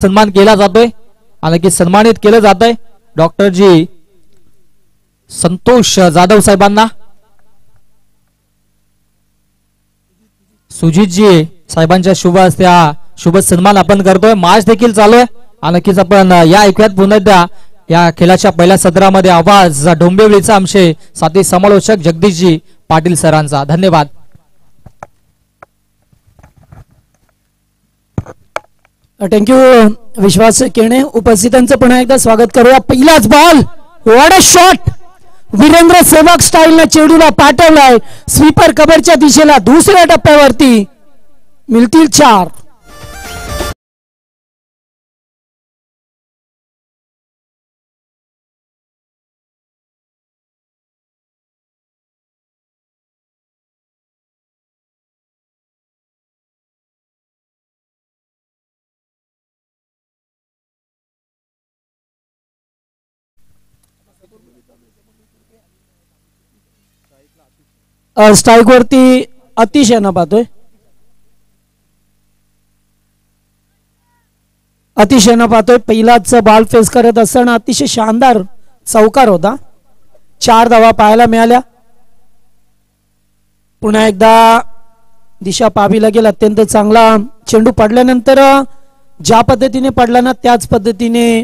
सन्मान केला जातोय आणि की सन्मानित केलं जात आहे डॉक्टर जी संतोष जाधव साहेबांना, सुजितजी साहेबांच्या शुभ हस्ते हा शुभ सन्मान आपण करतोय। मॅच देखील चालू आहे आणि नक्कीच आपण या ऐकूयात पुन्हा एकदा या खेळाच्या पहिल्या सत्रामध्ये आवाज डोंबिवलीचा आमचे साथी समालोचक जगदीशजी पाटील सरांचा। धन्यवाद। थँक्यू विश्वास केणे। उपस्थितांचं पुन्हा एकदा स्वागत करूया। पहिलाच ball, what a shot, Virender Sehwag स्टाईलने चेंडूला पाठवलाय स्वीपर कव्हरच्या दिशेला। दुसऱ्या टप्प्यावरती मिळतील 4। स्ट्राइक वरती अतिशय ना पाहतोय, अतिशय ना पाहतोय। पहिलाच बॉल फेस करत असताना अतिशय शानदार चौकार होता। 4 धावा पाहायला मिळाल्या। पुन्हा एकदा दिशा पाहावी लागेल। अत्यंत चांगला चेंडू पडल्यानंतर ज्या पद्धतीने पडला ना त्याच पद्धतीने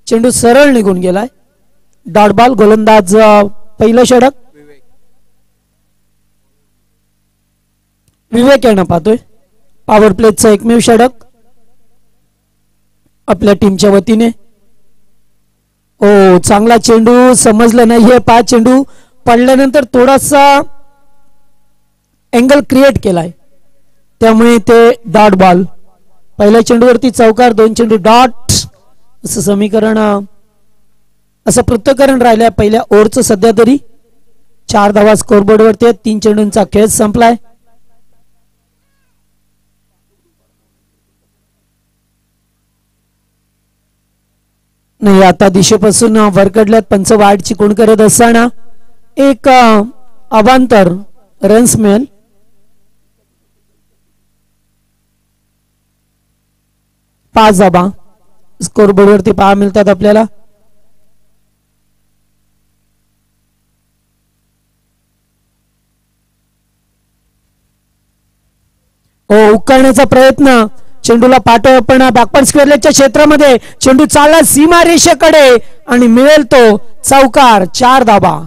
चेंडू सरळ निघून गेलाय। डॉट बॉल, गोलंदाज पहिलं षटक विवेक येणं पाहतोय। पॉवर प्लेचं एकमेव षटक आपल्या टीमच्या वतीने। ओ चांगला चेंडू, समजलं नाहीये। 5 चेंडू पडल्यानंतर थोडासा अँगल क्रिएट केलाय त्यामुळे ते डॉट बॉल। पहिल्या चेंडूवरती चौकार, 2 चेंडू डॉट असं समीकरण, असं पृथक्करण राहिलंय पहिल्या ओव्हरचं। सध्या तरी 4 धावा स्कोरबोर्ड वरती। 3 चेंडूंचा खेळ संपलाय। नाही आता दिशेपासून वरकडल्यात पंच वाईट चिकून करत असताना एक अवांतर रन्स मिळेल। पाच धावा स्कोरबोर्ड वरती पहा मिळतात आपल्याला। उकळण्याचा प्रयत्न, चेंडूला पाठव पण बॅकवर्ड स्क्वेअरलेगच्या क्षेत्रामध्ये चेंडू चालला सीमा रेषेकडे आणि मिळेल तो चौकार। 4 धावा।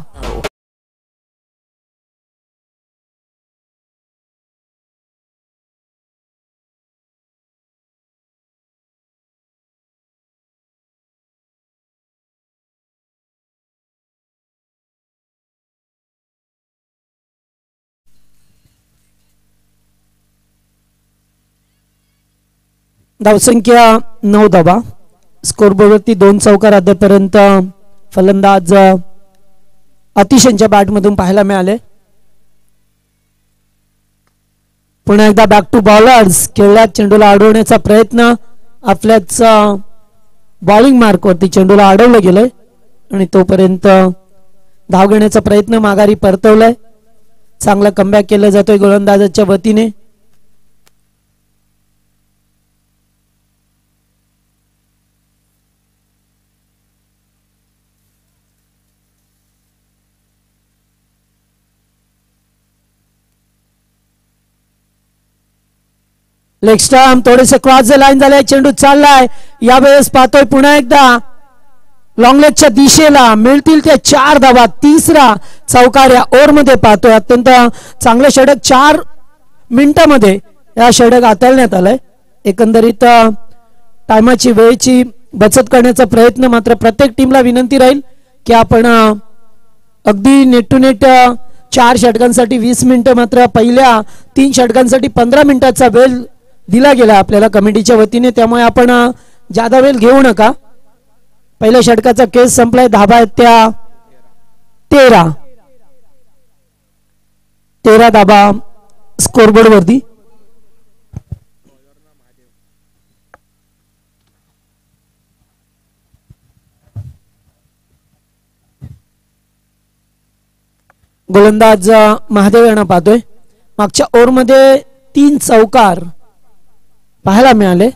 धावसंख्या 9 धावा। स्कोरबोर्ड वरती 2 चौकार अद्यापर्यंत फलंदाज अतिशयच्या बॅट मधून पाहायला मिळाले। पुन्हा एकदा बॅक टू बॉलर्स, खेळल्यात चेंडूला अडवण्याचा प्रयत्न। आपल्याच बॉलिंग मार्क वरती चेंडूला अडवलं गेलंय आणि तोपर्यंत धाव घेण्याचा प्रयत्न माघारी परतवलाय। चांगला कमबॅक केला जातोय गोलंदाजाच्या वतीने। लेग स्टंप थोडेसे क्रॉस लाईन झाले, चेंडू चाललाय। यावेळेस पाहतोय पुन्हा एकदा लॉंग लेगच्या दिशेला, मिळतील ते 4 धावा। तिसरा चौकार या ओव्हर मध्ये पाहतोय। अत्यंत चांगलं षटक 4 मिनिटांमध्ये या षटक हाताळण्यात आलंय। एकंदरीत टायमाची वेळेची बचत करण्याचा प्रयत्न मात्र प्रत्येक टीमला विनंती राहील की आपण अगदी नेट टू नेट 4 षटकांसाठी 20 मिनिटं, मात्र पहिल्या 3 षटकांसाठी 15 मिनिटाचा वेळ दिला गेला आपल्याला कमिटीच्या वतीने। त्यामुळे आपण जादा वेळ घेऊ नका। पहिल्या षटकाचा केस संपलाय। धाबा आहेत त्या 13 धाबा स्कोरबोर्ड वरती। गोलंदाज महादेव यांना पाहतोय। मागच्या ओव्हर मध्ये 3 चौकार पाहायला मिळाले।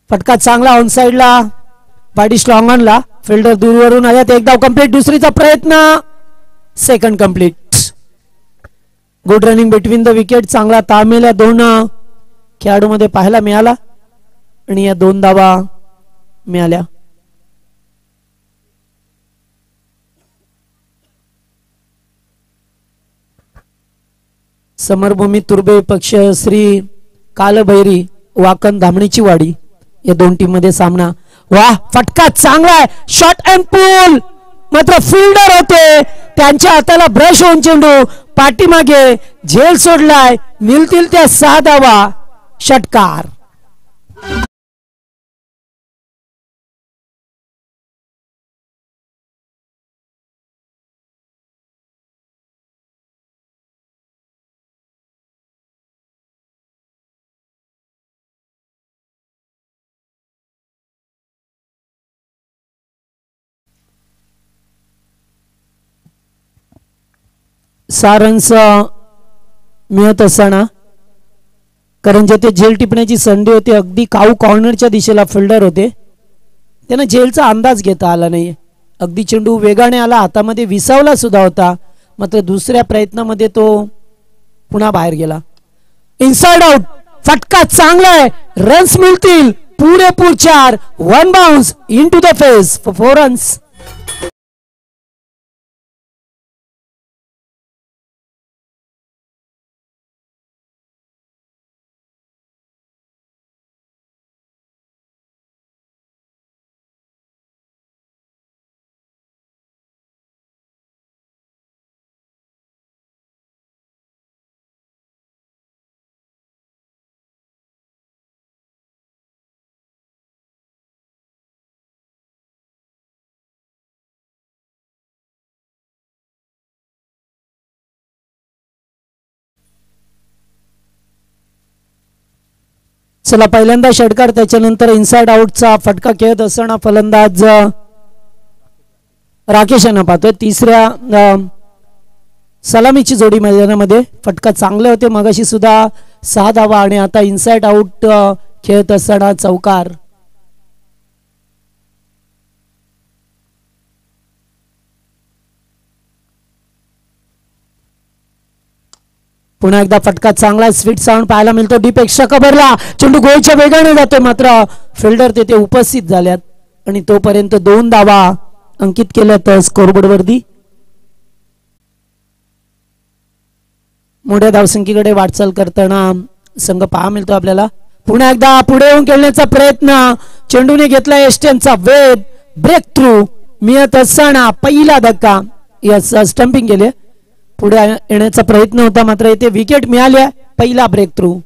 फटका चांगला ऑन साइडला पाडी स्ट्रॉंग ऑनला फिल्डर दूरवरून आल्यात. एक धाव कंप्लीट. दुसरीचा प्रयत्न second complete. Good running between the wicket. चांगला ताळमेळ या दोन खेळाडूमध्ये पाहायला मिळाला आणि या 2 धावा मिळाल्या. समरभूमी तुर्बे पक्ष श्री कालभैरी वाकण धामणीची वाडी या 2 टीम मध्ये सामना. वा फटका चांगला आहे. शॉट अँड पूल. मात्र फिल्डर होते त्यांच्या हाताला ब्रश होऊन चेंडू पाठीमागे झेल सोडलाय. मिळतील त्या 6 धावा. षटकार. सारंस मिळत असताना कारण जे ते झेल टिपण्याची संधी होती अगदी काऊ कॉर्नरच्या दिशेला फिल्डर होते त्यांना झेलचा अंदाज घेता आला नाही. अगदी चेंडू वेगाने आला हातामध्ये विसावला सुद्धा होता मात्र दुसऱ्या प्रयत्नामध्ये तो पुन्हा बाहेर गेला. Inside out. फटका चांगला आहे. रन्स मिळतील पुरेपूर 4. 1 bounce into the face for 4 runs. चला पहिल्यांदा षटकार त्याच्यानंतर इनसाइड आउटचा फटका खेळत असताना फलंदाज राकेश यांना पाहतोय. तिसऱ्या सलामीची जोडी मैदानामध्ये फटका चांगले होते मगाशी सुद्धा 6 धावा आणि आता इनसाइड आउट खेळत असताना चौकार. पुन्हा एकदा फटका चांगला स्वीट साऊंड पाहायला मिळतो. डीप एक्स्ट्रा कव्हरला चेंडू गोलच्या वेगाने जातो मात्र फिल्डर तेथे उपस्थित झाल्यात आणि तोपर्यंत 2 धावा अंकित केल्यात स्कोरबोर्ड वरती. मोठ्या धावसंख्येकडे वाटचाल करताना संघ पाहा मिळतो आपल्याला. पुन्हा एकदा पुढे येऊन खेळण्याचा प्रयत्न. चेंडूने घेतला एस्टनचा वेध. ब्रेक थ्रू मिळत असताना पहिला धक्का. यस स्टंपिंग केले. पुढे येण्याचा प्रयत्न होता मात्र इथे विकेट मिळाल्या. पहिला ब्रेक थ्रू.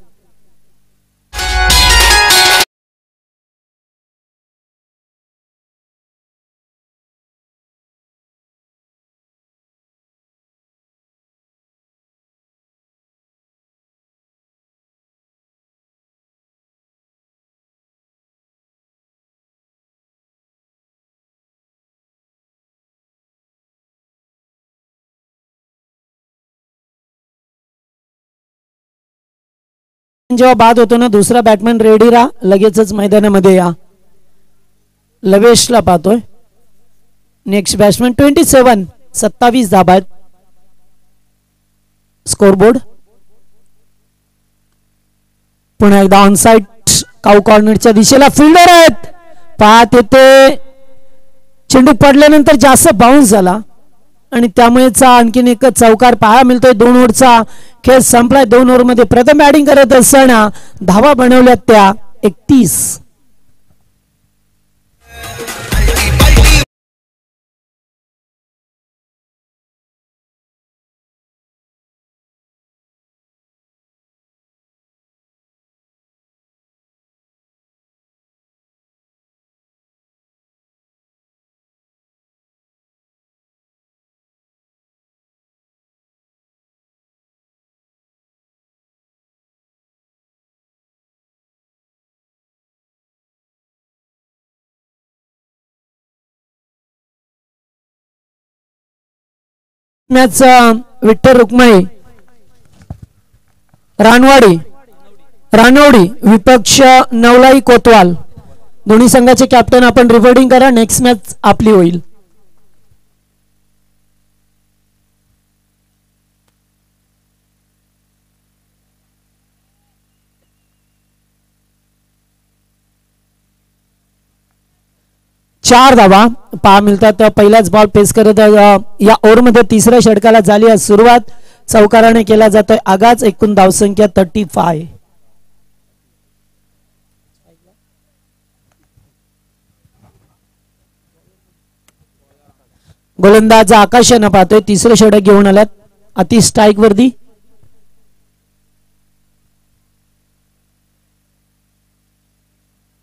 जेव्हा बाद होतो ना दुसरा बॅटमॅन रेडी राहा लगेचच मैदानामध्ये या. लवेशला पाहतोय. नेक्स्ट बॅट्समॅन 27 धाबा आहेत स्कोरबोर्ड. पुन्हा एकदा ऑनसाइड काऊ कॉर्नरच्या दिशेला फिल्डर आहेत. पाहत येते चेंडू पडल्यानंतर जास्त बाउन्स झाला आणि त्यामुळेच आणखीन एक चौकार पाहायला मिळतोय. 2 ओव्हरचा खेळ संपलाय. 2 ओव्हरमध्ये प्रथम बॅटिंग करत असताना धावा बनवल्यात त्या 31. मॅच विठ्ठल रुक्माई रानवाडी विपक्ष नवलाई कोतवाल दोन्ही संघाचे कॅप्टन आपण रिपोर्टिंग करा, नेक्स्ट मॅच आपली होईल. चार धावा पहा मिळतात. पहिलाच बॉल पेस करत या ओव्हरमध्ये तिसऱ्या षटकाला झाली आहे सुरुवात. चौकाराने केला जातोय आगाज. एकूण धावसंख्या 35. गोलंदाज आकाशानं पाहतोय तिसरं षटक घेऊन आल्यात अति स्ट्राईक वरती.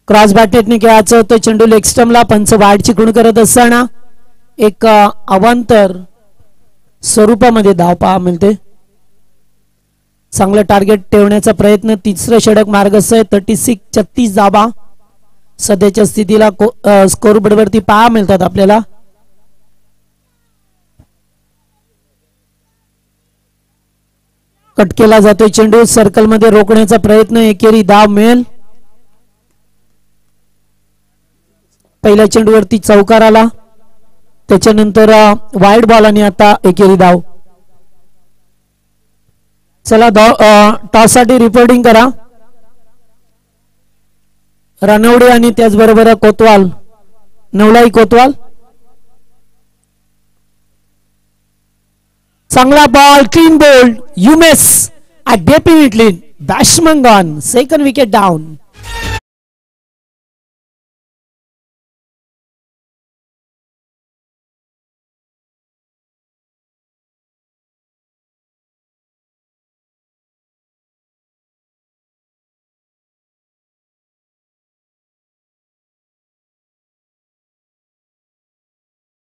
क्रॉस बॅटेटने खेळायचं होतं चेंडू लेग स्टंपला. पंच वाईड चिकून करत असताना एक अवांतर स्वरूपामध्ये धाव पहा मिळते. चांगलं टार्गेट ठेवण्याचा प्रयत्न. तिसरं षटक मार्गस्थ आहे. 36 धावा सध्याच्या स्थितीला स्कोर बोर्डवरती पहा मिळतात आपल्याला. कट केला जातोय चेंडू. सर्कल मध्ये रोखण्याचा प्रयत्न. एकेरी धाव मिळेल. पहिल्या चेंडूवरती चौकार आला, त्याच्यानंतर वाईड बॉल आणि आता एकेरी धाव. चला टॉस साठी रिपोर्टिंग करा. रानवडे आणि त्याचबरोबर कोतवाल, नवलाई कोतवाल. चांगला ball, clean bowled, you miss definitely batsman gone. Second wicket down.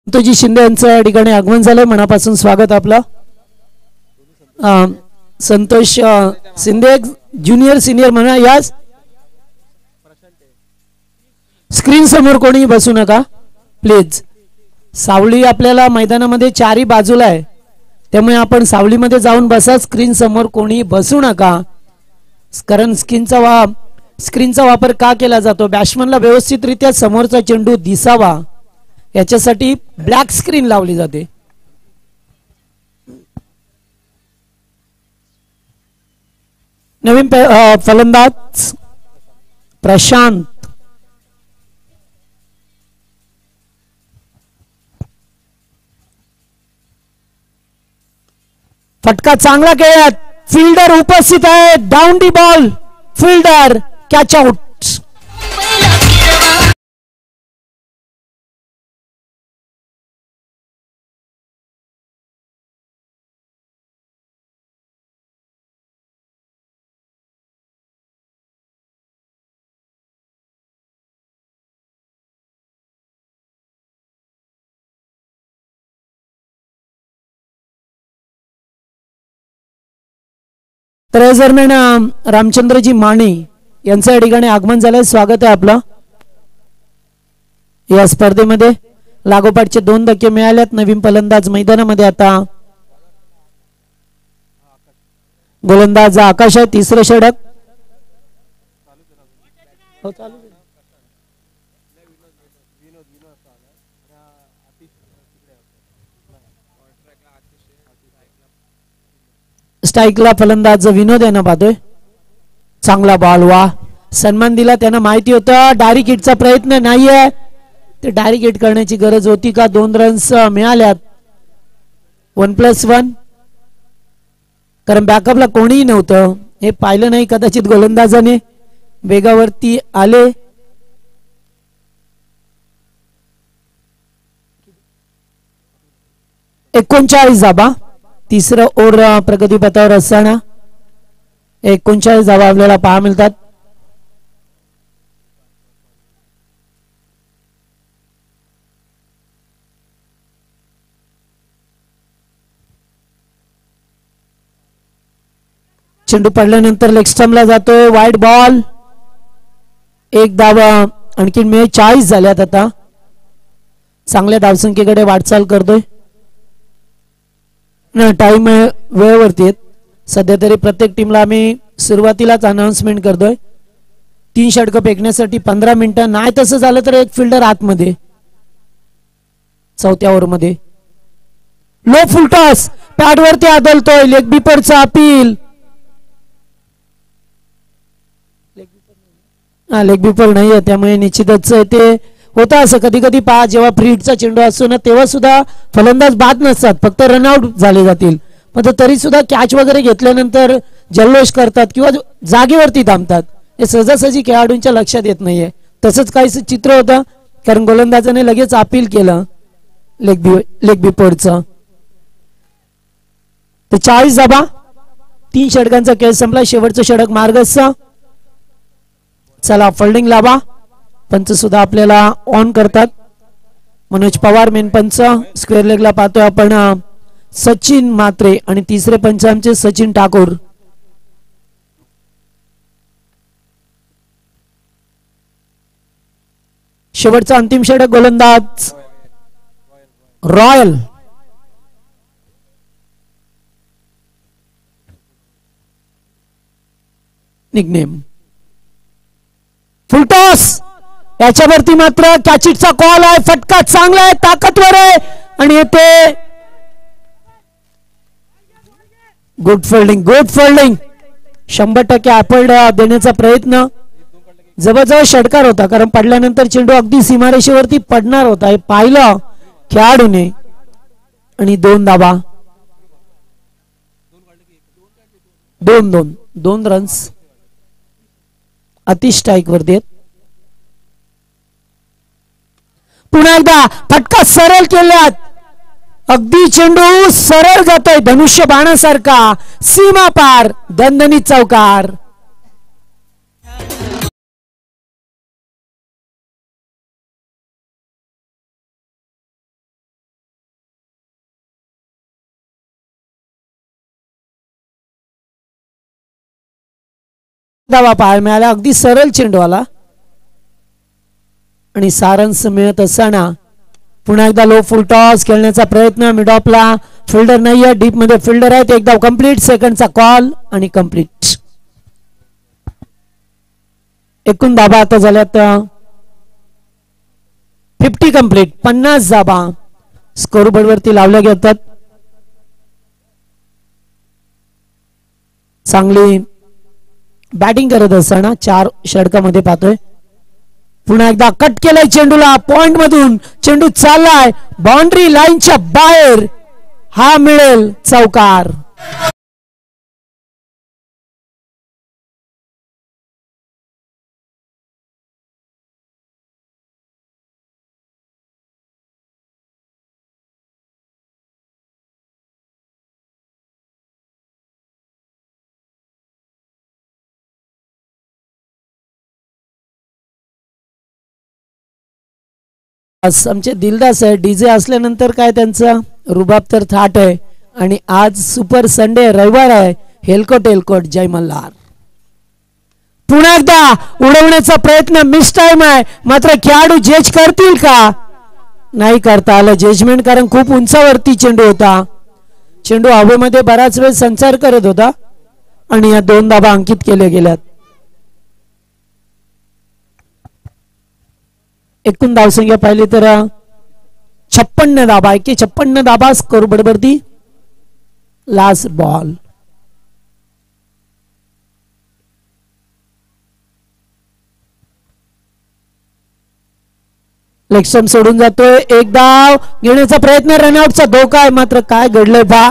संतोषजी शिंदे यांचं या ठिकाणी आगमन झालंय. मनापासून स्वागत आपलं. संतोष शिंदे ज्युनियर सिनियर म्हणा. या स्क्रीन समोर कोणी बसू नका प्लीज. सावली आपल्याला मैदानामध्ये चारही बाजूला आहे, त्यामुळे आपण सावलीमध्ये जाऊन बसा. स्क्रीन समोर कोणी बसू नका. कारण स्क्रीनचा वापर का केला जातो? बॅट्समनला व्यवस्थितरित्या समोरचा चेंडू दिसावा याच्यासाठी ब्लॅक स्क्रीन लावली जाते. नवीन फलंदाज प्रशांत. फटका चांगला खेळत. फिल्डर उपस्थित आहे. Down the ball. Fielder catch out. तर या दरम्यान रामचंद्रजी माने यांचं या ठिकाणी आगमन झालंय. स्वागत आहे आपलं. या स्पर्धेमध्ये लागोपाठचे 2 धक्के मिळालेत. नवीन फलंदाज मैदानामध्ये आता. गोलंदाज आकाश आहे. तिसरं षटक. स्ट्राईकला फलंदाज विनोद यांना पाहतोय. चांगला बॉल. वा, सन्मान दिला. त्यांना माहिती होतं डायरेक्ट हिटचा प्रयत्न नाहीये. ते डायरेक्ट हिट करण्याची गरज होती का? 2 रन्स मिळाल्यात. 1+1. कारण बॅकअपला कोणीही नव्हतं हे पाहिलं नाही कदाचित गोलंदाजाने. वेगावरती आले. एकोणचाळीस धाबा. तिसरं ओव्हर प्रगतीपथावर असताना 39 धावा आपल्याला पाहा मिळतात. चेंडू पडल्यानंतर लेग स्टंपला जातोय. Wide ball. 1 धावा आणखी मिळेल. 40 झाल्यात आता. चांगल्या धावसंख्येकडे वाटचाल करतोय. टाइम वेळेवरती आहेत. सध्या तरी प्रत्येक टीमला आम्ही सुरुवातीलाच अनाउन्समेंट करतोय. 3 षटकं फेकण्यासाठी 15 मिनिटं. नाही तसं झालं तर एक फिल्डर आतमध्ये. चौथ्या ओव्हरमध्ये लो फुलटॉस पॅडवरती आदळतोय. लेग बिपरचा अपील. लेग बिपर नाहीये त्यामुळे निश्चितच ते होतं असं. कधी कधी पहा जेव्हा फ्री हिटचा चेंडू असतो ना तेव्हा सुद्धा फलंदाज बाद नसतात, फक्त रनआउट झाले जातील. पण तरी सुद्धा कॅच वगैरे घेतल्यानंतर जल्लोष करतात किंवा जागेवरती थांबतात. हे सहजासहजी खेळाडूंच्या लक्षात येत नाहीये. तसंच काही चित्र होतं कारण गोलंदाजाने लगेच अपील केलं लेग बिपरचं. तर 40 धाबा. 3 षटकांचा खेळ संपला. शेवटचं षटक मार्गस्थ. चला फिल्डिंग लावा. पंच सुद्धा आपल्याला ऑन करतात. मनोज पवार मेन पंच. स्क्वेअर लेगला पाहतोय आपण सचिन मात्रे आणि तिसरे पंच आमचे सचिन ठाकूर. शेवटचा अंतिम षटक गोलंदाज रॉयल. Nickname full toss. याच्यावरती मात्र कॅचिटचा कॉल आहे. फटका चांगला आहे, ताकदवर आहे आणि ते गुड फिल्डिंग. 100% ॲपल देण्याचा प्रयत्न. जवळजवळ षटकार होता कारण पडल्यानंतर चेंडू अगदी सीमारेषेवरती पडणार होता हे पाहिलं खेळाडूने. आणि 2 धाबा. 2 रन्स अति स्ट्राईक वरती आहेत. पुन्हा एकदा फटका सरळ केल्यात. अगदी चेंडू सरळ जातोय धनुष्य बाणासारखा. सीमा पार. दणदणीत चौकार. धावा पाहायला मिळाला. अगदी सरळ चेंडू आला आणि सारांश मिळत असताना पुन्हा एकदा लो फुल टॉस खेळण्याचा प्रयत्न. मिडऑफला फिल्डर नाहीये, डीप मध्ये फिल्डर आहेत. एकदा कंप्लीट. सेकंडचा कॉल आणि कंप्लीट. एकूण धाबा आता झाल्यात 50 कंप्लीट. 50 धाबा स्कोरबोर्ड वरती लावल्या जातात. चांगली बॅटिंग करत असताना 4 षटकामध्ये पाहतोय. पुन्हा एकदा कट केलाय चेंडूला. पॉइंट मधून चेंडू चाललाय बाउंड्री लाईनच्या बाहेर. हा मिळेल चौकार. आमचे दिलदास आहे. डीजे असल्यानंतर काय त्यांचा रुबाब तर थाट आहे. आणि आज सुपर संडे रविवार आहे. हेलकोट जय मल्हार. पुन्हा एकदा उडवण्याचा प्रयत्न. मिस टाइम आहे मात्र खेळाडू जज करतील का? नाही करता आलं जजमेंट कारण खूप उंचावरती चेंडू होता. चेंडू हवेमध्ये बराच वेळ संचार करत होता आणि या 2 धाबा अंकित केले गेल्यात. एकूण धावसंख्या पाहिली तर 56 धाबा. 56 धाबा स्कोरबोर्ड वरती. Last ball. लेग स्टंप सोडून जातोय. एक धाव घेण्याचा प्रयत्न. रनआउटचा धोका आहे मात्र काय घडलंय पहा.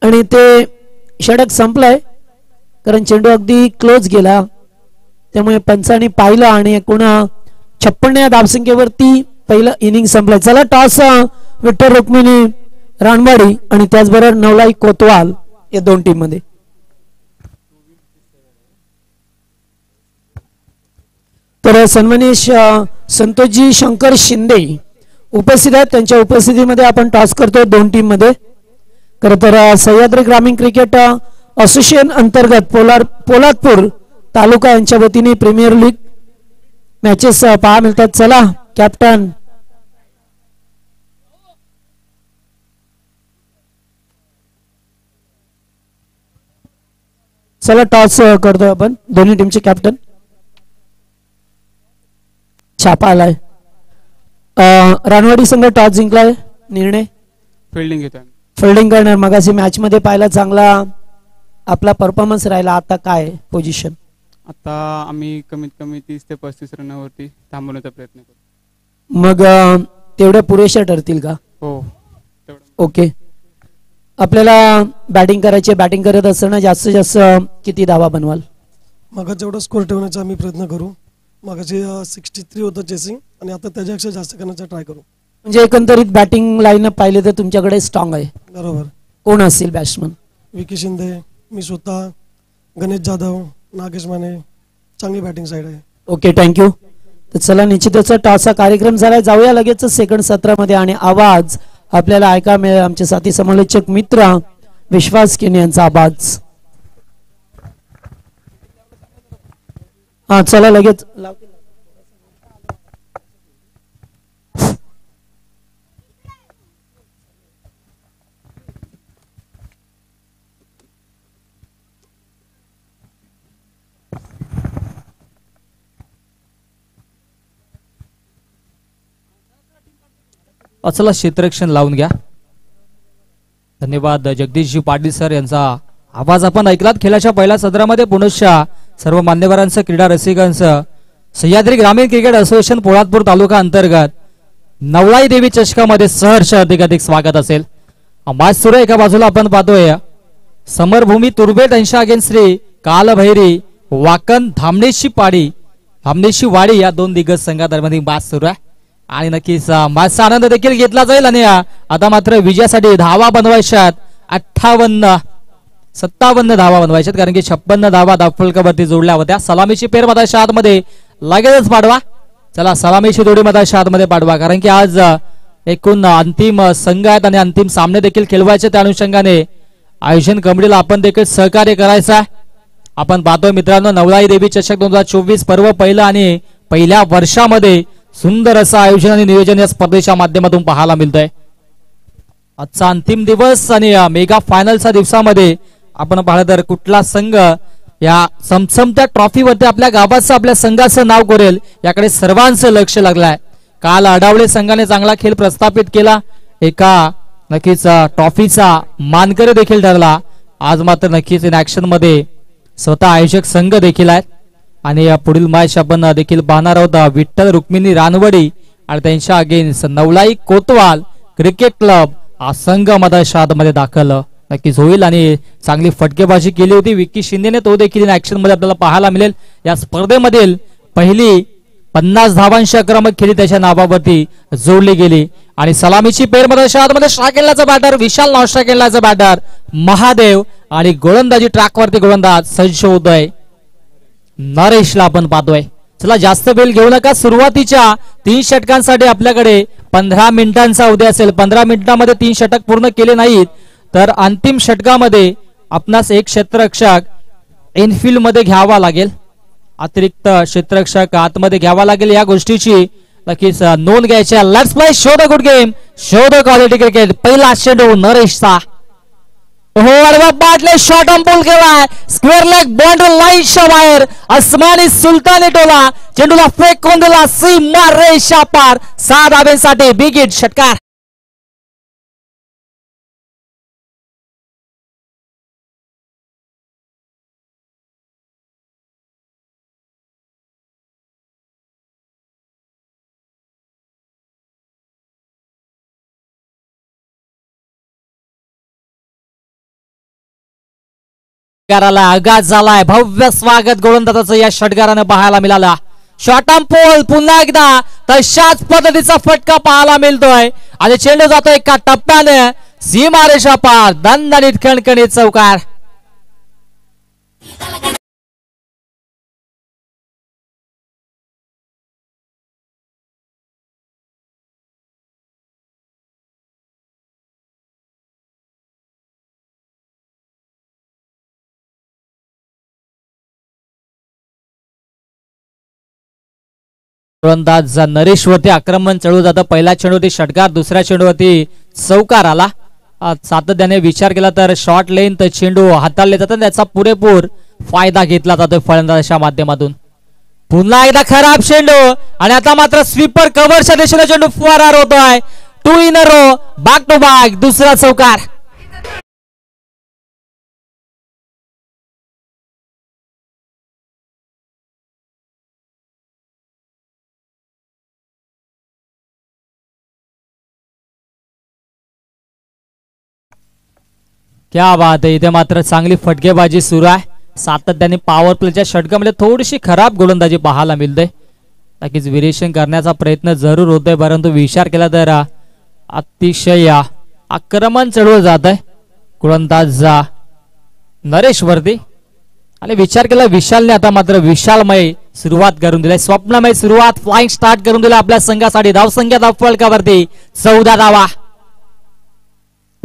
आणि ते षटक संपलंय कारण चेंडू अगदी क्लोज गेला. त्यामुळे पंचांनी पाहिलं आणि एकूण 56 या धावसंख्येवरती पहिलं इनिंग संपलंय. चला टॉस विठ्ठल रुक्मिणी रानवाडी आणि त्याचबरोबर नवलाई कोतवाल या 2 टीम मध्ये. तर सन्माननीय संतोषजी शंकर शिंदे उपस्थित आहेत. त्यांच्या उपस्थितीमध्ये आपण टॉस करतोय 2 टीम मध्ये. खरं तर सह्याद्री ग्रामीण क्रिकेट असोसिएशन अंतर्गत पोलादपूर तालुका यांच्या वतीने प्रीमियर लीग मॅचेस पाहायला मिळतात. चला कॅप्टन चला टॉस करतोय आपण दोन्ही टीमचे कॅप्टन. छापा आलाय. रानवाडी संघ टॉस जिंकलाय. निर्णय फिल्डिंग घेतोय. फिल्डिंग करणार. मगाशी मॅच मध्ये पाहिला चांगला आपला परफॉर्मन्स राहिला. आता काय पोझिशन? आता आम्ही कमीत कमी 30 ते 35 रनावरती थांबवण्याचा प्रयत्न करू. मग तेवढ्या पुरेशा ठरतील का? हो तेवढं. ओके. आपल्याला बॅटिंग करायची. बॅटिंग करत असताना जास्तीत जास्त किती धावा बनवाल? मग जेवढा स्कोर ठेवण्याचा आम्ही प्रयत्न करू. मगाशी 63 होतं चेसिंग आणि आता त्याच्यापेक्षा जास्त करण्याचा ट्राय करू. म्हणजे एकंदरीत बॅटिंग लाईनअप पाहिले तर तुमच्याकडे स्ट्रॉंग आहे. बरोबर. कोण असतील बॅट्समन? विकी शिंदे, मी स्वतः, गणेश जाधव, नागेश माने. चांगली बॅटिंग साईड आहे. Okay thank you. तर चला निश्चितच टॉसचा कार्यक्रम झाला. जाऊया लगेच सेकंड सत्रामध्ये आणि आवाज आपल्याला ऐका मिळेल आमचे साथी समालोचक मित्र विश्वास केने यांचा आवाज. हा चला लगेच. चला क्षेत्ररक्षण लावून घ्या. धन्यवाद जगदीशजी पाटील सर यांचा आवाज आपण ऐकलात. खेळाच्या पहिल्या सदरामध्ये पुनश्च सर्व मान्यवरांचं क्रीडा रसिकांचं सह्याद्री ग्रामीण क्रिकेट असोसिएशन पोळादपूर तालुका अंतर्गत नवलाई देवी चषकामध्ये सहर्ष अधिकाधिक स्वागत असेल. मॅच सुरू. एका बाजूला आपण पाहतोय समरभूमी तुर्बेट 80 अगेन्स्ट श्री कालभैरी वाकण धामणेशी वाडी या दोन दिग्गज संघादरम्यान मॅच सुरू आहे आणि नक्कीच मॅचचा आनंद देखील घेतला जाईल. आणि आता मात्र विजयासाठी धावा बनवायच्यात. 57 धावा बनवायच्यात कारण की 56 धावा धावफलकावरती जोडल्या होत्या. सलामीची पेर मधाच्या आतमध्ये लगेचच पाडवा. चला सलामीची जोडी मधाच्या आतमध्ये पाडवा कारण की आज एकूण अंतिम संघ आहेत आणि अंतिम सामने देखील खेळवायचे. त्या अनुषंगाने आयोजन कमिटीला आपण देखील सहकार्य करायचं आहे. आपण पाहतोय मित्रांनो नवलाई देवी चषक 2024 पर्व पहिलं आणि पहिल्या वर्षामध्ये सुंदर असं आयोजन आणि नियोजन या स्पर्धेच्या माध्यमातून पाहायला मिळतंय. आजचा अंतिम दिवस आणि मेगा फायनलच्या दिवसामध्ये आपण पाहिलं तर कुठला संघ या समसमत्या ट्रॉफीवरती आपल्या गावाचं आपल्या संघाचं नाव करेल याकडे सर्वांचं लक्ष लागलंय. काल अडावळे संघाने चांगला खेळ प्रस्थापित केला. एका नक्कीच ट्रॉफीचा मानकरी देखील ठरला. आज मात्र नक्कीच इन ऍक्शन मध्ये स्वतः आयोजक संघ देखील आहेत आणि या पुढील मॅच आपण देखील पाहणार आहोत. विठ्ठल रुक्मिणी रानवडी आणि त्यांच्या अगेन्स्ट नवलाई कोतवाल क्रिकेट क्लब हा संघ मध्ये दाखल नक्कीच होईल आणि चांगली फटकेबाजी केली होती विक्की शिंदेने. तो देखील इन ऍक्शन मध्ये आपल्याला पाहायला मिळेल. या स्पर्धेमधील पहिली 50 धावांची आक्रमक खेळी त्याच्या नावावरती जोडली गेली आणि सलामीची पेर मध्ये स्ट्रायक बॅटर विशाल नॉन स्ट्रायक बॅटर महादेव आणि गोलंदाजी ट्रॅकवरती गोलंदाज सज्ज होतोय नरेशला आपण पाहतोय. चला जास्त वेळ घेऊ नका. सुरुवातीच्या 3 षटकांसाठी आपल्याकडे 15 मिनिटांचा अवधी असेल. 15 मिनिटांमध्ये 3 षटक पूर्ण केले नाहीत तर अंतिम षटकामध्ये आपणास एक क्षेत्ररक्षक इनफिल्ड मध्ये घ्यावा लागेल. अतिरिक्त क्षेत्ररक्षक आतमध्ये घ्यावा लागेल. या गोष्टीची नक्कीच नोंद घ्यायची. Let's play show the good game show the quality cricket. पहिला चेंडू नरेशचा. बाटले शॉर्ट ऑन पूल केलाय. स्क्वेअर लेग बाउंड्री लाईनच्या बाहेर अस्मानी सुलतानी टोला चेंडूला फेकून दिला सीमा रेषा पार. 6 धाब्यांसाठी बिग हिट षटकार. आघात झालाय. भव्य स्वागत गोलंदाजाचं या षटकाराने पाहायला मिळाला. शॉर्ट ऑन पोल पुन्हा एकदा तशाच पद्धतीचा फटका पाहायला मिळतोय आणि चेंडू जातोय एका टप्प्याने सीमारेषा पार. दणदणीत खणखणीत चौकार. गोलंदाज नरेशवरती आक्रमण चढू जातं. पहिला चेंडूवरती षटकार दुसऱ्या चेंडूवरती चौकार आला. सातत्याने विचार केला तर शॉर्ट लेंथ चेंडू हाताळले जातात त्याचा पुरेपूर फायदा घेतला जातोय फलंदाजाच्या माध्यमातून. पुन्हा एकदा खराब चेंडू आणि आता मात्र स्वीपर कव्हरच्या दिशेने चेंडू फुवारार होतोय. 2 in a row, back to back दुसरा चौकार. क्या बात आहे. इथे मात्र चांगली फटकेबाजी सुरू आहे. सातत्याने पॉवर प्लेच्या षटकामध्ये थोडीशी खराब गोलंदाजी पाहायला मिळते. नक्कीच व्हेरिएशन करण्याचा प्रयत्न जरूर होतोय, परंतु विचार केला तर अतिशय आक्रमण चढवलं जात आहे गोलंदाज नरेश वरती. आणि विचार केला विशालने आता मात्र विशालमय सुरुवात करून दिली, स्वप्नमय सुरुवात, फ्लाइंग स्टार्ट करून दिला आपल्या संघासाठी. धावसंख्या धावफलकावरती 14 धावा.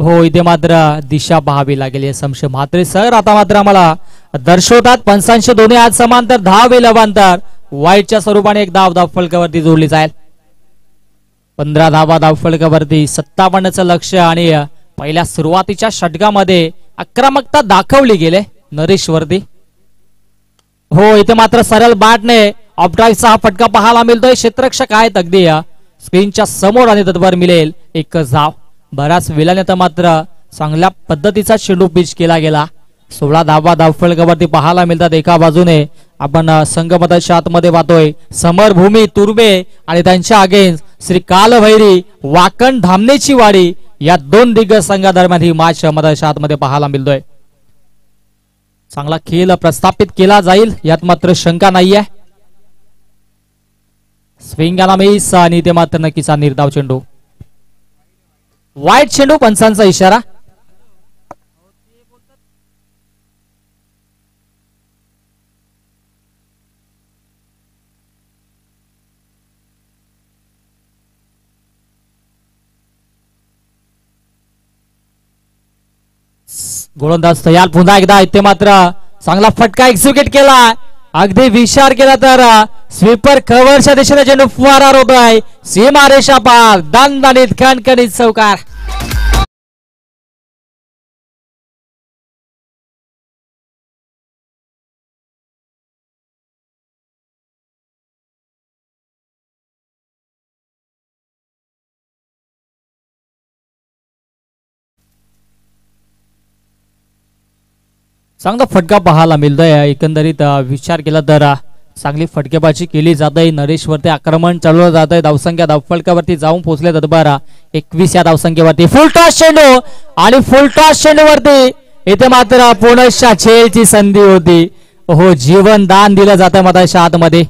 हो, इथे मात्र दिशा पाहावी लागेल संशय म्हात्रे सर आता मात्र आम्हाला दर्शवतात. पंचांशी दोन्ही आज समांतर, धावे लवांतर, वाईटच्या स्वरूपाने एक धाव धावफलकावरती जोडली जाईल. 15 धावा धावफलकावरती, 57चं लक्ष. आणि पहिल्या सुरुवातीच्या षटकामध्ये आक्रमकता दाखवली गेले नरेश वरती. हो, इथे मात्र सरळ बॅटने ऑफड्राईव्हचा हा फटका पाहायला मिळतोय. क्षेत्ररक्षक आहेत अगदी स्क्रीनच्या समोर आणि तत्पर मिळेल एकच धाव. बराच वेळाने तर मात्र चांगल्या पद्धतीचा चेंडू पिच केला गेला. 16 धावा धावफलकावरती पाहायला मिळतात. एका बाजूने आपण संघमताच्या आतमध्ये पाहतोय समरभूमी तुर्बे आणि त्यांच्या अगेन्स्ट श्री कालभैरी वाकण धामणेची वाडी, या दोन दिग्गज संघादरम्यान ही मॅच मताच्या आतमध्ये पाहायला मिळतोय. चांगला खेळ प्रस्थापित केला जाईल यात मात्र शंका नाहीये. स्विंग मिस आणि ते मात्र नक्कीचा निर्धाव चेंडू, वाईट चेंडू, पंचांचा इशारा. गोलंदाज तयार पुन्हा एकदा. इथे मात्र चांगला फटका एक्झिक्यूट केला. अगदी विचार केला तर स्वीपर कव्हरच्या दिशेने चेंडू फुवारार होतोय. सीमा रेषा पार, दणदणीत खणखणीत चौकार. चांगला फटका पाहायला मिळतोय. एकंदरीत विचार केला तर चांगली फटकेबाजी केली जात आहे. नरेश वरती आक्रमण चालवलं जात आहे. धावसंख्या धावफलकावरती जाऊन पोहोचले जात. 21 या धावसंख्येवरती फुल टॉस चेंडू आणि फुल टॉस चेंडू वरती इथे मात्र पुनश्च झेलची संधी होती. हो, जीवन दान दिलं जातं मधाच्या आतमध्ये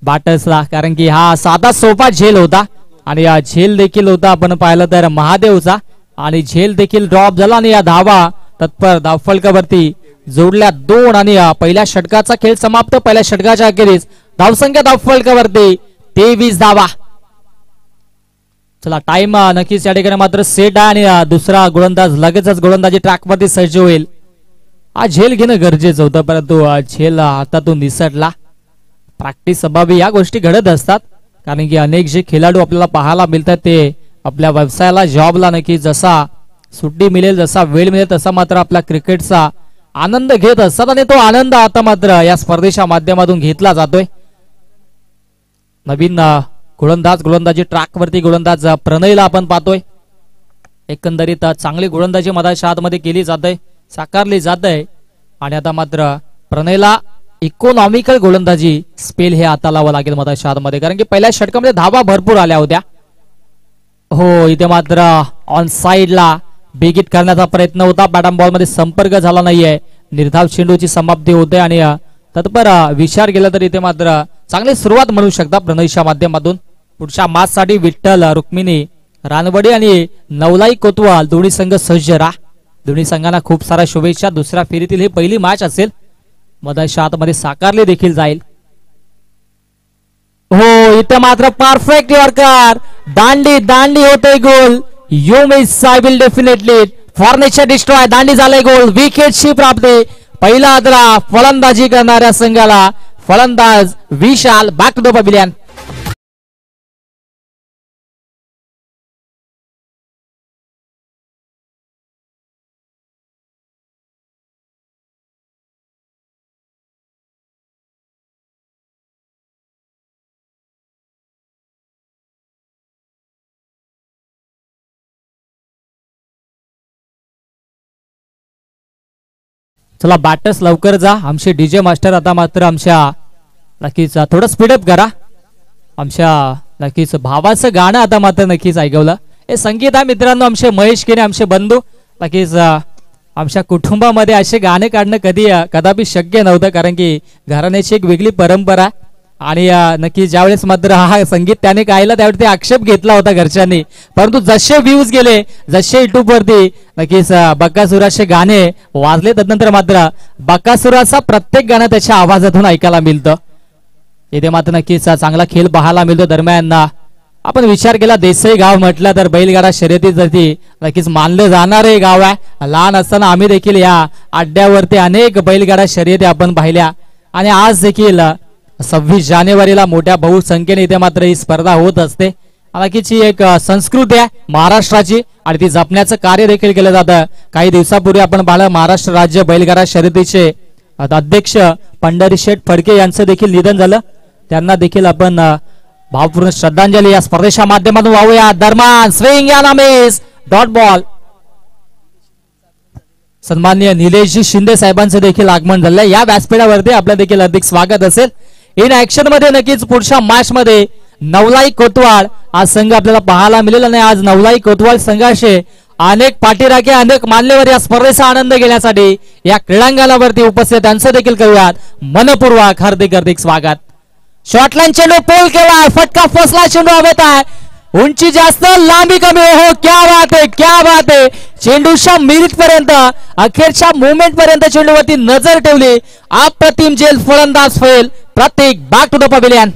बॅटर्सला, कारण की हा साधा सोपा झेल होता आणि हा झेल देखील होता आपण पाहिलं तर महादेवचा, आणि झेल देखील ड्रॉप झाला आणि या धावा तत्पर धावफलकावरती जोडल्या 2 आणि पहिल्या षटकाचा खेळ समाप्त. पहिल्या षटकाच्या अखेरीस धावसंख्या धावफलकावरती 23 धावा. चला, टाइम नक्कीच या ठिकाणी मात्र सेट आहे आणि दुसरा गोलंदाज लगेचच गोलंदाजी ट्रॅकवरती सज्ज होईल. हा झेल घेणं गरजेचं होतं, परंतु झेल हातातून निसटला. प्रॅक्टिस अभावी या गोष्टी घडत असतात, कारण की अनेक जे खेळाडू आपल्याला पाहायला मिळतात ते आपल्या व्यवसायाला, जॉबला नक्की जसा सुट्टी मिळेल, जसा वेळ मिळेल तसा मात्र आपल्या क्रिकेटचा आनंद घेत असतात आणि तो आनंद आता मात्र या स्पर्धेच्या माध्यमातून घेतला जातोय. नवीन गोलंदाजी ट्रॅकवरती गोलंदाज प्रणयला आपण पाहतोय. एकंदरीत चांगली गोलंदाजी मधाच्या आतमध्ये केली जाते, साकारली जाते आणि आता मात्र प्रणयला इकॉनॉमिकल गोलंदाजी स्पेल हे आता लावावं लागेल मधाच्या आतमध्ये, कारण की पहिल्या षटकामध्ये धावा भरपूर आल्या होत्या. हो, इथे मात्र ऑन साइडला बेगीत करण्याचा प्रयत्न होता, बॅटम बॉल मध्ये संपर्क झाला नाहीये. निर्धाव चेंडूची समाप्ती होते आणि तत्पर विचार केला तर इथे मात्र चांगली सुरुवात म्हणू शकता प्रणयच्या माध्यमातून. पुढच्या मॅच साठी विठ्ठल रुक्मिणी रानवडे आणि नवलाई कोतवाल दोन्ही संघ सज्ज राहा. दोन्ही संघांना खूप साऱ्या शुभेच्छा. दुसऱ्या फेरीतील ही पहिली मॅच असेल, मधाच्या आतमध्ये साकारली देखील जाईल. हो, इथे मात्र परफेक्ट यॉर्कर, दांडी दांडी होते गोल. You miss I will definitely furniture destroy, दांडी झाले गोल, विकेटची प्राप्ती. पहिला आदरा फलंदाजी करणाऱ्या संघाला फलंदाज Vishal. Back to the pavilion. चला बॅटर्स लवकर जा. आमचे डीजे मास्टर आता मात्र आमच्या नक्कीच थोडं स्पीडअप करा. आमच्या नक्कीच भावाचं गाणं आता मात्र नक्कीच ऐकवलं. हे संगीत आहे मित्रांनो, आमचे महेश केने, आमचे बंधू. नक्कीच आमच्या कुटुंबामध्ये असे गाणे काढणं कदापि शक्य नव्हतं, कारण की घराण्याची एक वेगळी परंपरा. आणि नक्की ज्यावेळेस मात्र हा संगीत त्याने गायला त्यावेळी ते आक्षेप घेतला होता घरच्यांनी. परंतु जसे व्ह्यूज गेले, जसे युट्यूब वरती नक्कीच बकासुराचे गाणे वाजले, तदनंतर मात्र बकासुराचा प्रत्येक गाणं त्याच्या आवाजातून ऐकायला मिळतं. इथे मात्र नक्कीच चांगला खेळ पाहायला मिळतो. दरम्यान आपण विचार केला, देसाई गाव म्हटलं तर बैलगाडा शर्यतीसाठी नक्कीच मानलं जाणारे गाव आहे. लहान असताना आम्ही देखील या अड्ड्यावरती अनेक बैलगाडा शर्यती आपण पाहिल्या. आणि आज देखील 26 जानेवारीला मोठ्या बहुसंख्येने इथे मात्र ही स्पर्धा होत असते. नक्कीच ही एक संस्कृती आहे महाराष्ट्राची आणि ती जपण्याचं कार्य देखील केलं जातं. काही दिवसापूर्वी आपण पाहिलं, महाराष्ट्र राज्य बैलगाडा शर्यतीचे अध्यक्ष पंढरीशेठ फडके यांचं देखील निधन झालं. त्यांना देखील आपण भावपूर्ण श्रद्धांजली या स्पर्धेच्या माध्यमातून वाहूया. दरम्यान स्विंग या नामेस डॉट बॉल. सन्माननीय निलेशजी शिंदे साहेबांचं देखील आगमन झालंय. या व्यासपीठावरती आपलं देखील अधिक स्वागत असेल. इन ऍक्शन मध्ये नक्कीच पुढच्या मॅच मध्ये नवलाई कोतवाल आज संघ आपल्याला पाहायला मिळेल. आणि आज नवलाई कोतवाल संघाचे अनेक पाठीराखे, अनेक मान्यवर या स्पर्धेचा आनंद घेण्यासाठी या क्रीडांगणावरती उपस्थित, त्यांचं देखील करूयात मनपूर्वक हार्दिक हार्दिक स्वागत. शॉर्टलाईन चेंडू पोल केला, फटका फसला, चेंडू हवेत आहे, उंची जास्त लांबी कमी. हो क्या बात आहे, क्या बात आहे. चेंडूच्या मिरिट पर्यंत, अखेरच्या मुवमेंट पर्यंत चेंडूवरती नजर ठेवली. अप्रतिम जेल फलंदाज फेल. प्रत्येक बॅक टू द पवेलियन.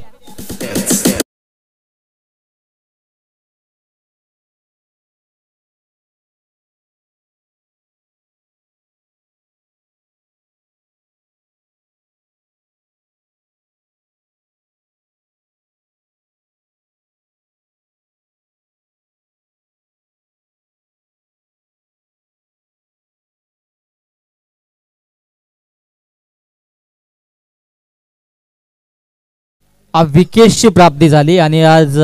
विकेटची प्राप्ती झाली. आणि आज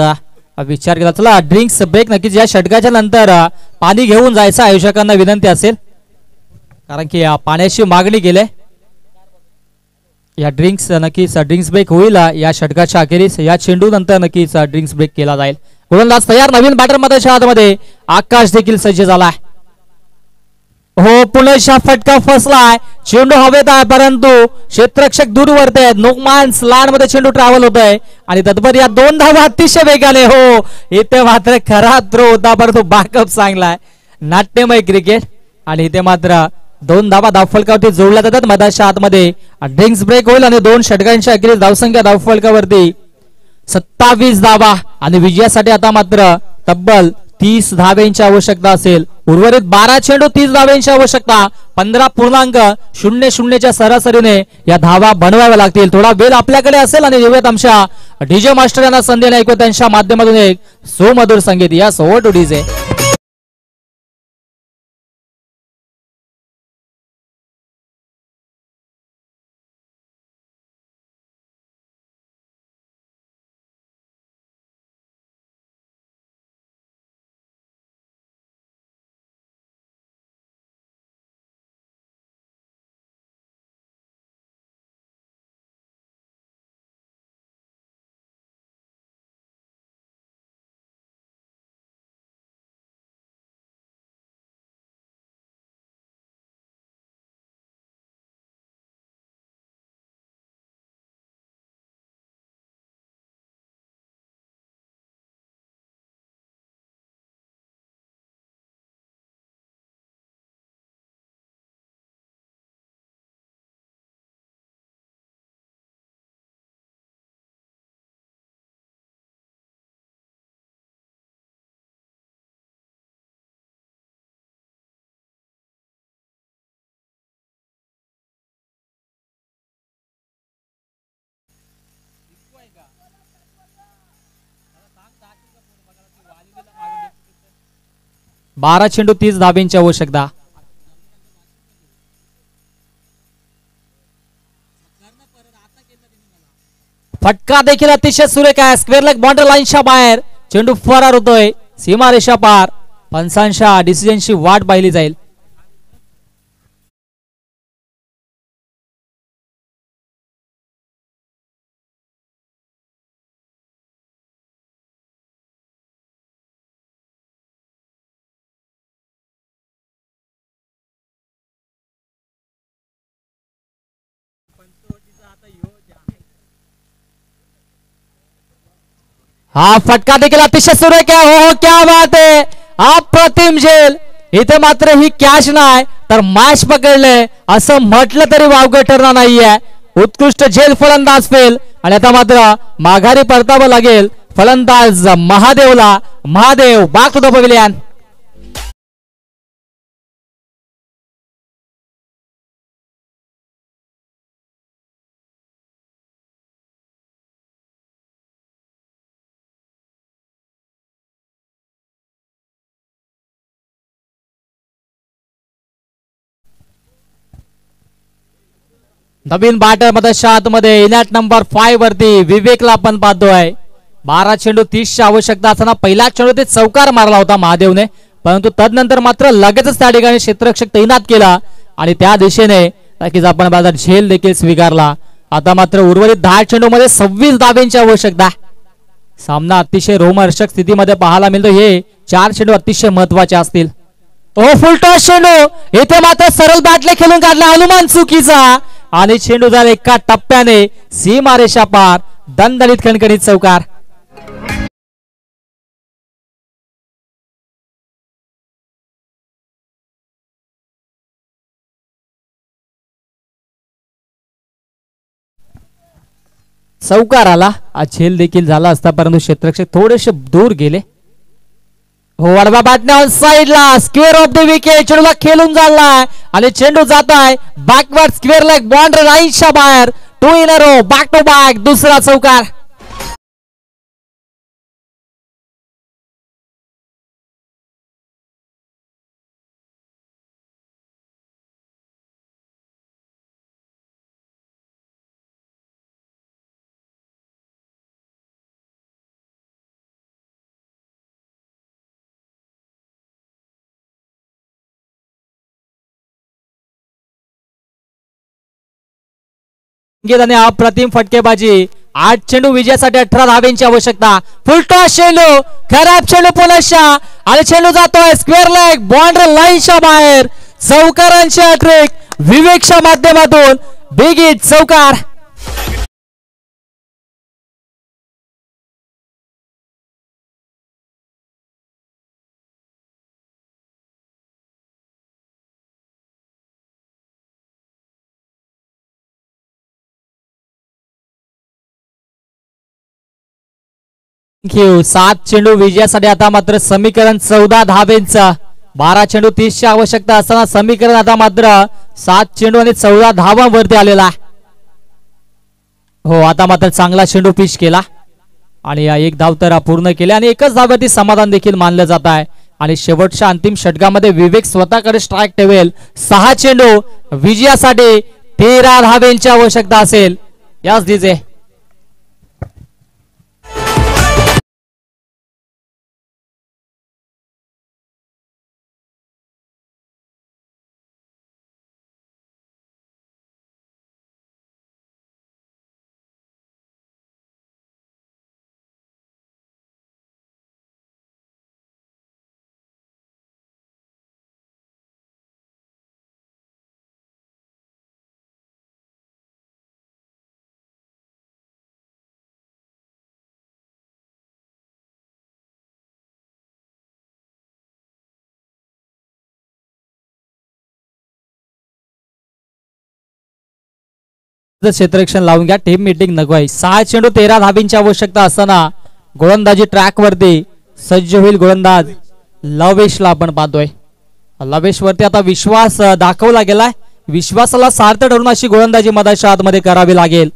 विचार केला, चला ड्रिंक्स ब्रेक. नक्कीच या षटकाच्या नंतर पाणी घेऊन जायचं आयोजकांना विनंती असेल, कारण की पाण्याची मागणी केली. या ड्रिंक्स नक्कीच ड्रिंक्स ब्रेक होईल या षटकाच्या अखेरीस. या चेंडू नंतर नक्कीच ड्रिंक्स ब्रेक केला जाईल. गोलंदाज तयार, नवीन बॅटर मध्ये हातमध्ये आकाश देखील सज्ज झालाय. हो पुन्हा फटका फसलाय, चेंडू हवेत आहे, परंतु क्षेत्ररक्षक दूर वरते आहेत. नोकमान्स लहान मध्ये चेंडू ट्रॅव्हल होत आहे आणि तत्पर या 2 धावा अतिशय वेगाने. हो इथे मात्र खरा थ्रो होता, परंतु बॅकअप चांगलाय. नाट्यमय क्रिकेट. आणि इथे मात्र 2 धावा धावफलकावरती जोडल्या जातात. मधाच्या आतमध्ये ड्रिंक्स ब्रेक होईल आणि 2 षटकांच्या अखेरीस धावसंख्या धावफलकावरती 27 धावा. आणि विजयासाठी आता मात्र तब्बल 30 धावेंची आवश्यकता असेल. उर्वरित 12 चेंडू 30 धावेंची आवश्यकता. 15.00च्या सरासरीने या धावा बनवाव्या लागतील. थोडा वेळ आपल्याकडे असेल आणि देऊयात आमच्या डीजे मास्टर यांना संधी ऐकू त्यांच्या माध्यमातून एक सुमधुर संगीत. या सोवर टू डीजे. बारा चेंडू 30 धाब्यांची आवश्यकता. फटका देखील अतिशय सुरेख आहे. स्क्वेअर लेग बाउंड्री लाईनच्या बाहेर चेंडू फरार होतोय. सीमारेषा पार. पंचांच्या डिसिजनची वाट पाहिली जाईल. हा फटका देखील अतिशय सुरेख आहे. हो क्या बात आहे, अप्रतिम झेल. इथे मात्र ही कॅच नाही तर मॅच पकडले असं म्हटलं तरी वावगं ठरणार नाहीये. उत्कृष्ट झेल फलंदाज फेल आणि आता मात्र माघारी परतावं लागेल फलंदाज महादेवला. Mahadev back to the pavilion. नवीन बॅटर मध्ये मध्ये इनॅट नंबर 5 वरती विवेकला आपण पाहतोय. 12 चेंडू 30ची आवश्यकता असताना पहिला चेंडू ते चौकार मारला होता महादेवने, परंतु तदनंतर मात्र लगेचच त्या ठिकाणी क्षेत्ररक्षक तैनात केला आणि त्या दिशेने नक्कीच आपण बाजार झेल देखील स्वीकारला. आता मात्र उर्वरित 10 चेंडू मध्ये 26 धाब्यांची आवश्यकता. सामना अतिशय रोमहर्षक स्थितीमध्ये पाहायला मिळतो. हे 4 चेंडू अतिशय महत्वाचे असतील. फुल टॉस चेंडू इथे मात्र सरळ बॅटले खेळून काढला अनुमान चुकीचा आणि चेंडू झाला एका टप्प्याने सीमारेषा पार. दणदणीत खणखणीत चौकार. चौकार आला. झेल देखील झाला असता परंतु क्षेत्ररक्षक थोडेसे दूर गेले. हो वडवा बॅटने ऑन साइडला स्क्वेअर ऑफ द विकेट. चेंडूला खेळून झालाय आणि चेंडू जात आहे बॅकवर्ड स्क्वेअर लेग बाउंड्री लाईनच्या बाहेर. 2 in a row back to back दुसरा चौकार. आणि अप्रतिम फटकेबाजी. 8 चेंडू विजयासाठी 18 धाब्यांची आवश्यकता. फुल टॉस चेंडू खराब चेंडू पुनश्चा आणि चेंडू जातोय स्क्वेअर लेग बाउंड्री लाईनच्या बाहेर. चौकारांची हॅट्रिक विवेकच्या माध्यमातून. बिग हिट चौकार. थँक्यू. 7 चेंडू विजयासाठी आता मात्र समीकरण 14 धाब्यांचा. 12 चेंडू 30ची आवश्यकता असताना समीकरण आता मात्र 7 चेंडू आणि 14 धावांवरती आलेला. हो आता मात्र चांगला चेंडू पिच केला आणि या एक धाव तर पूर्ण केले आणि एकच धाव्यावरती समाधान देखील मानलं जात आहे. आणि शेवटच्या अंतिम षटकामध्ये विवेक स्वतःकडे स्ट्राईक ठेवेल. 6 चेंडू विजयासाठी 13 धाव्यांची आवश्यकता असेल. याच डीजे क्षेत्ररक्षण लावून घ्या. टीम मीटिंग नको आहे. 6 चेंडू 13 धाबींची आवश्यकता असताना गोलंदाजी ट्रॅक वरती सज्ज होईल गोलंदाज लवेशला आपण पाहतोय. लवेश वरती आता विश्वास दाखवला गेलाय. विश्वासाला सार्थ ठरून अशी गोलंदाजी मधाच्या आतमध्ये करावी लागेल.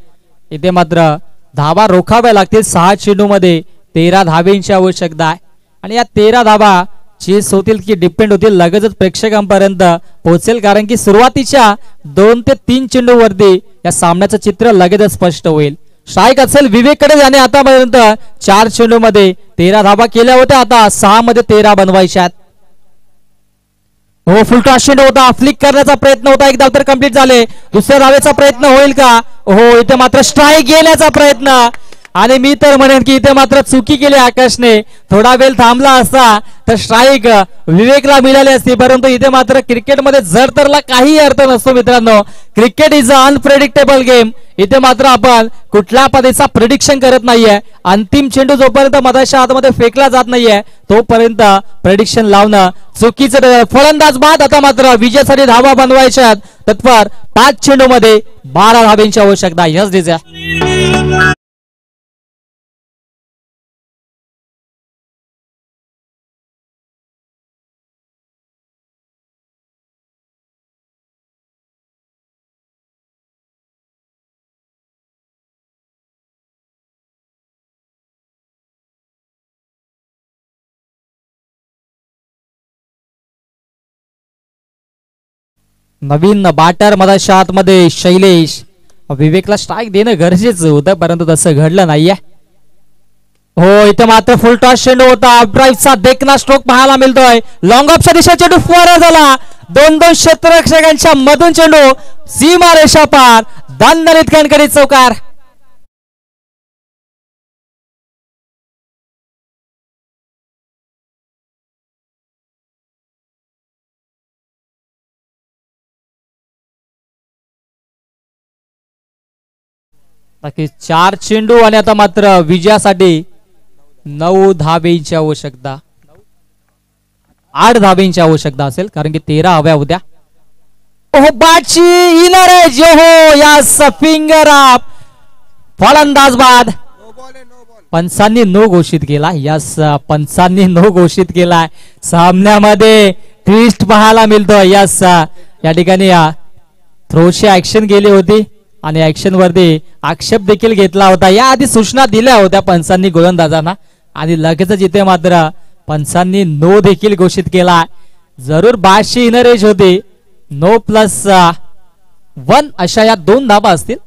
इथे मात्र धाबा रोखाव्या लागतील. 6 चेंडू मध्ये 13 धाबींची आवश्यकता आहे आणि या 13 धाबा चेस होतील की डिपेंड होतील लगेचच प्रेक्षकांपर्यंत पोहोचेल, कारण की सुरुवातीच्या 2 ते 3 चेंडू वरती या सामन्याचं चित्र लगेचच स्पष्ट होईल. स्ट्राईक असेल विवेककडे जाणे. आतापर्यंत 4 चेंडू मध्ये 13 धाबा केल्या होत्या, आता 6 मध्ये 13 बनवायच्यात. हो फुल टॉस चेंडू होता. फ्लिक करण्याचा प्रयत्न होता. एक धाव तर कंप्लीट झाले. दुसऱ्या धावेचा प्रयत्न होईल का? हो इथे मात्र स्ट्राईक घेण्याचा प्रयत्न. आणि मी तर म्हणेन की इथे मात्र चुकी केली आकाशने. थोडा वेळ थांबला असता तर स्ट्राईक विवेकला मिळाली असती, परंतु इथे मात्र क्रिकेटमध्ये जर तरला काही अर्थ नसतो मित्रांनो. Cricket is a unpredictable game. इथे मात्र आपण कुठल्या पद्धतीचा प्रेडिक्शन करत नाहीये. अंतिम चेंडू जोपर्यंत मधाच्या आतमध्ये फेकला जात नाहीये तोपर्यंत प्रेडिक्शन लावणं चुकीचं. फलंदाज बाद. आता मात्र विजयासाठी धावा बनवायच्या तत्पर. 5 चेंडू मध्ये 12 धाब्यांची आवश्यकता. यस डिझा. नवीन बॅटर मधाच्या आतमध्ये शैलेश. विवेकला स्ट्राईक देणं गरजेचं होतं परंतु तसं घडलं नाहीये. हो इथे मात्र फुल टॉस चेंडू होता. ड्राईव्हचा देखना स्ट्रोक पाहायला मिळतोय. लॉंग ऑफच्या दिशा चेंडू फुवारा झाला. 2-2 क्षेत्ररक्षकांच्या मधून चेंडू सीमा रेषा पार. दणदणीत कणकणीत चौकार. बाकी 4 चेंडू आणि आता मात्र विजयासाठी 9 धाब्यांची आवश्यकता. 8 धाब्यांची आवश्यकता असेल कारण की 13 हव्या होत्या. ओहो बाची इनर एज. हो यास फिंगर अप. फलंदाज बाद. पंचांनी नो घोषित केला. यास पंचांनी नो घोषित केलाय. सामन्यामध्ये ट्विस्ट पाहायला मिळतो. यास या ठिकाणी थ्रोची ऍक्शन गेली होती आणि ऍक्शन वरती आक्षेप देखील घेतला होता. याआधी सूचना दिल्या होत्या पंचांनी गोलंदाजांना आणि लगेचच इथे मात्र पंचांनी नो देखील घोषित केला. जरूर 22 इनर एज होती. नो प्लस 1 अशा या 2 धाबा असतील.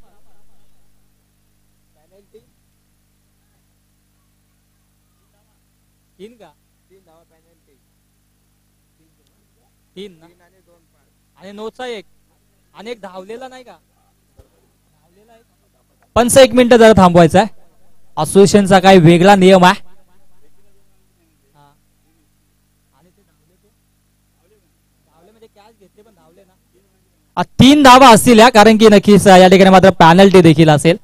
आणि नोचा एक आणि एक धावलेला नाही का. पंच 1 मिनिट जरा थांबवायचा आहे. असोसिएशनचा काही वेगळा नियम आहे. 3 धावा असतील या कारण की नक्कीच या ठिकाणी मात्र पॅनल्टी देखील असेल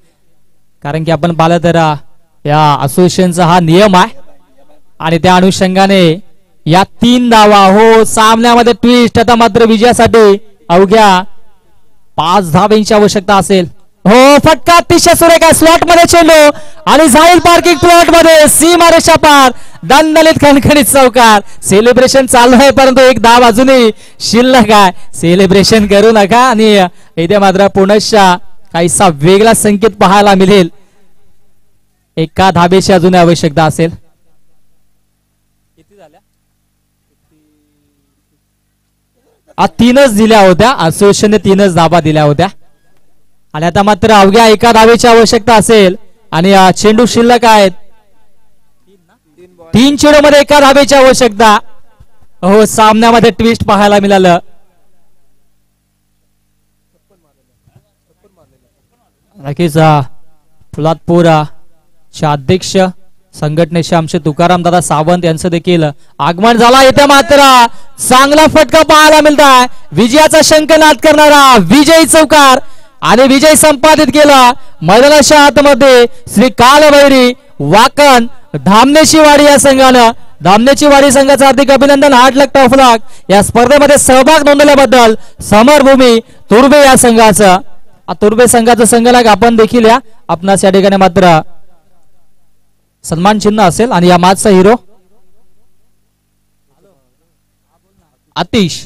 कारण की आपण पाहिलं तर या असोसिएशनचा हा नियम आहे आणि त्या अनुषंगाने या 3 धावा. हो सामन्यामध्ये ट्विस्ट. आता मात्र विजयासाठी अवघ्या 5 धाब्यांची आवश्यकता असेल. हो फटका अतिशय सुरेख आहे. स्लॉट मध्ये चेंडू आणि जाईल पार्किंग प्लॉट मध्ये सीमा रेषा पार. दणदणीत खणखणीत चौकार. सेलिब्रेशन चालू आहे परंतु एक धाव अजूनही शिल्लक आहे. सेलिब्रेशन करू नका आणि इथे मात्र पुनश्च काहीसा वेगळा संकेत पाहायला मिळेल. एका धाब्याची अजून आवश्यकता असेल. किती झाल्या? 3च दिल्या होत्या. असोसिएशनने 3च धाबा दिल्या होत्या आणि आता मात्र अवघ्या एका धावेची आवश्यकता असेल आणि चेंडू शिल्लक आहेत. 3 चेंडू मध्ये एका धावेची आवश्यकता. हो सामन्यामध्ये ट्विस्ट पाहायला मिळालं. नक्कीच फुलादपूर चे अध्यक्ष संघटनेचे आमचे तुकाराम दादा सावंत यांचं देखील आगमन झाला. इथे मात्र चांगला फटका पाहायला मिळताय. विजयाचा शंखनाद करणारा विजयी चौकार आणि विजय संपादित केला. मैदानाच्या आतमध्ये श्री कालभैरी वाकण धामनेची वाडी या संघानं. धामनेची वाडी संघाचं हार्दिक अभिनंदन. 8 लाख टॉफ लाख या स्पर्धेमध्ये सहभाग नोंदवल्याबद्दल समरभूमी तुर्बे या संघाचं. तुर्बे संघाचं संघनायक आपण देखील या. आपणास या ठिकाणी मात्र सन्मान चिन्ह असेल आणि या मॅचचा हिरो आतिश.